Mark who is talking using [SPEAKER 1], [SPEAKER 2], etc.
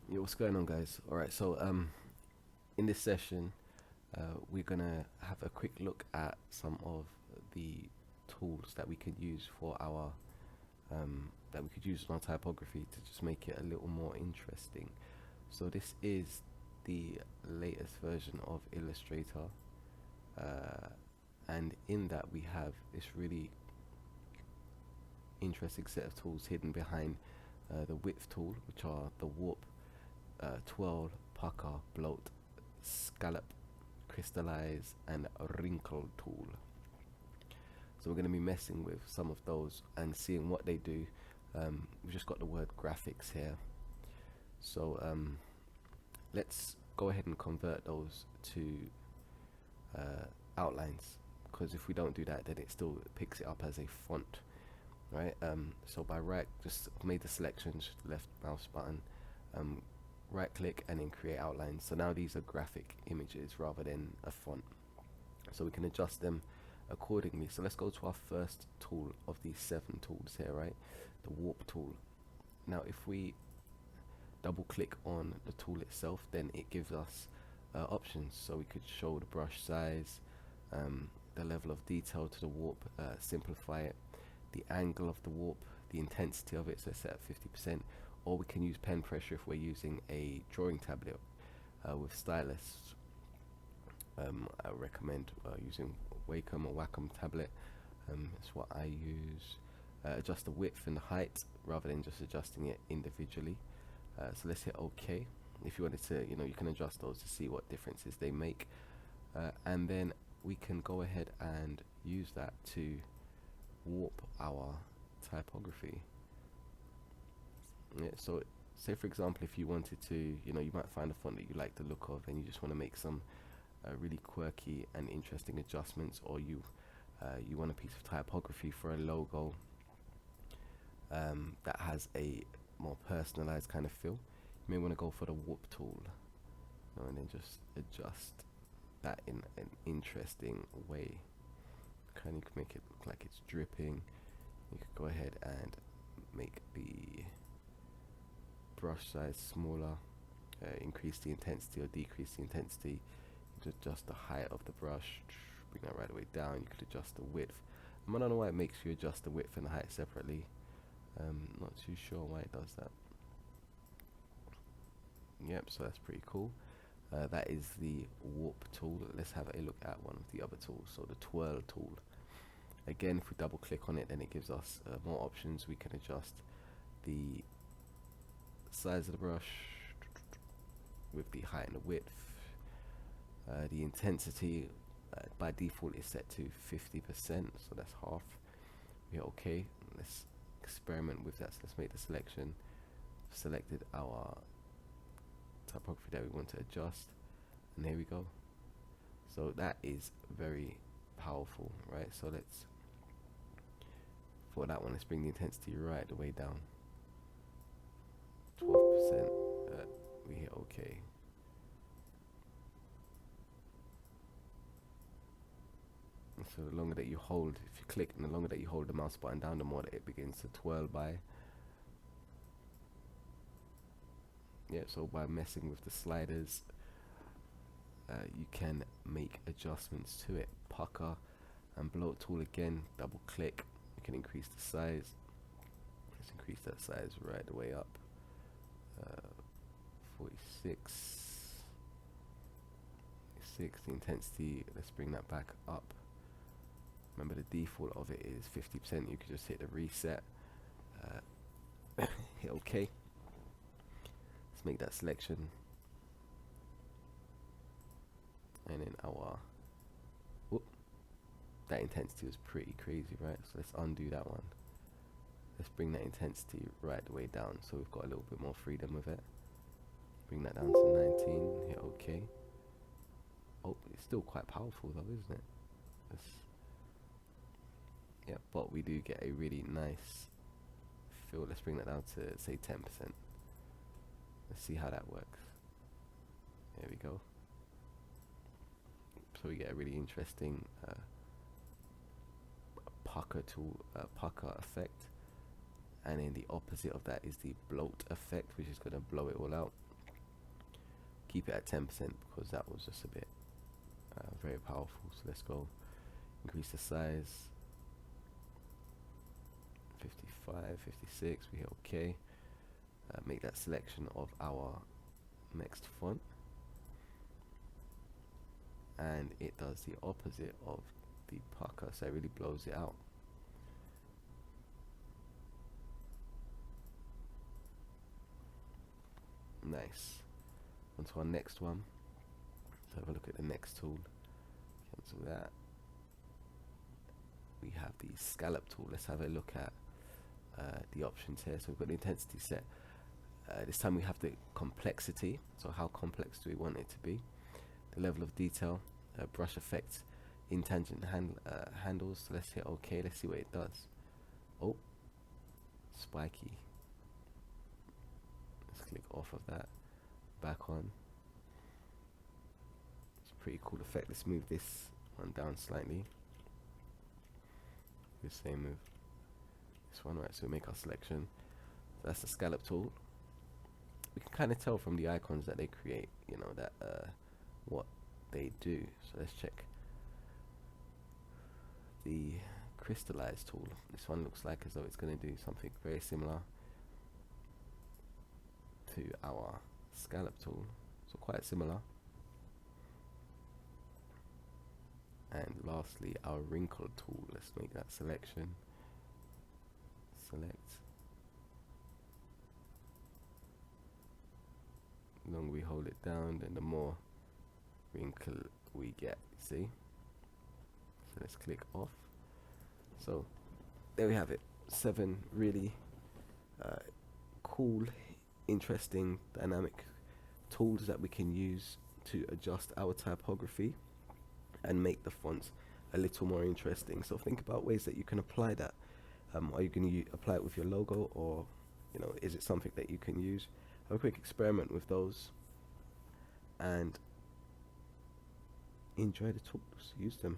[SPEAKER 1] Yo, what's going on, guys? All right, so in this session, we're gonna have a quick look at some of the tools that we can use for our that we could use in our typography to just make it a little more interesting. So this is the latest version of Illustrator, uh, and in that we have this really interesting set of tools hidden behind the width tool, which are the warp, twirl, pucker, bloat, scallop, crystallize, and wrinkle tool. So we're going to be messing with some of those and seeing what they do. We've just got the word graphics here, so let's go ahead and convert those to outlines, because if we don't do that, then it still picks it up as a font, right? So by just made the selection, just left mouse button, right click, and then create outlines. So now these are graphic images rather than a font, so we can adjust them accordingly. So let's go to our first tool of these 7 tools here, right? The warp tool. Now if we double click on the tool itself, then it gives us options. So we could show the brush size, the level of detail to the warp, simplify it, the angle of the warp, the intensity of it, so set at 50%, or we can use pen pressure if we're using a drawing tablet with stylus. I recommend using Wacom or Wacom tablet. That's what I use. Adjust the width and the height rather than just adjusting it individually. So let's hit OK. If you wanted to, you can adjust those to see what differences they make, and then we can go ahead and use that to warp our typography. Yeah, so say for example, if you wanted to, you might find a font that you like the look of and you just want to make some really quirky and interesting adjustments, or you want a piece of typography for a logo that has a more personalized kind of feel. You may want to go for the warp tool, and then just adjust that in an interesting way. Kind of make it look like it's dripping. You could go ahead and make the brush size smaller, increase the intensity or decrease the intensity. You adjust the height of the brush, bring that right away down. You could adjust the width. I don't know why it makes you adjust the width and the height separately. Not too sure why it does that. Yep, so that's pretty cool. That is the warp tool. Let's have a look at one of the other tools. So the twirl tool. Again, if we double click on it, then it gives us more options. We can adjust the size of the brush with the height and the width. The intensity by default is set to 50%, so that's half. We hit OK. Let's experiment with that. So let's make the selection. Selected our typography that we want to adjust, and here we go. So that is very powerful, right? So let's, for that one, let's bring the intensity right the way down, 12%. We hit OK. So the longer that you hold, if you click, and the longer that you hold the mouse button down, the more that it begins to twirl by. Yeah, so by messing with the sliders, you can make adjustments to it. Pucker and bloat tool again, double click, you can increase the size. Let's increase that size right the way up. 46, the intensity, let's bring that back up. Remember, the default of it is 50%. You could just hit the reset, hit OK. Let's make that selection, and then that intensity was pretty crazy, right? So let's undo that one. Let's bring that intensity right the way down, so we've got a little bit more freedom with it. Bring that down to 19, hit OK. Oh, it's still quite powerful though, isn't it? Yeah, but we do get a really nice feel. Let's bring that down to say 10%. Let's see how that works. There we go. So we get a really interesting pucker tool, pucker effect, and then the opposite of that is the bloat effect, which is going to blow it all out. keep it at 10% because that was just a bit very powerful. So let's go increase the size, 55, 56, we hit OK. Make that selection of our next font, and it does the opposite of the pucker, so it really blows it out. Nice. On to our next one. Let's have a look at the next tool. Cancel that. We have the Scallop Tool. Let's have a look at the options here. So we've got the intensity set. This time we have the complexity. So how complex do we want it to be? The level of detail, brush effects, intangent handles. So let's hit OK. Let's see what it does. Oh, spiky. Let's click off of that. Back on. It's a pretty cool effect. Let's move this one down slightly. The same move. This one, right? So we make our selection. So that's the Scallop Tool. We can kind of tell from the icons that they create, you know, that what they do. So let's check the Crystallize tool. This one looks like as though it's going to do something very similar to our Scallop Tool, so quite similar. And lastly, our Wrinkle Tool. Let's make that selection. Select. The longer we hold it down, then the more wrinkle we get, see? So let's click off. So there we have it. 7 really cool, interesting, dynamic tools that we can use to adjust our typography and make the fonts a little more interesting. So think about ways that you can apply that. Are you going to apply it with your logo, or you know, is it something that you can use? Have a quick experiment with those and enjoy the tools, use them.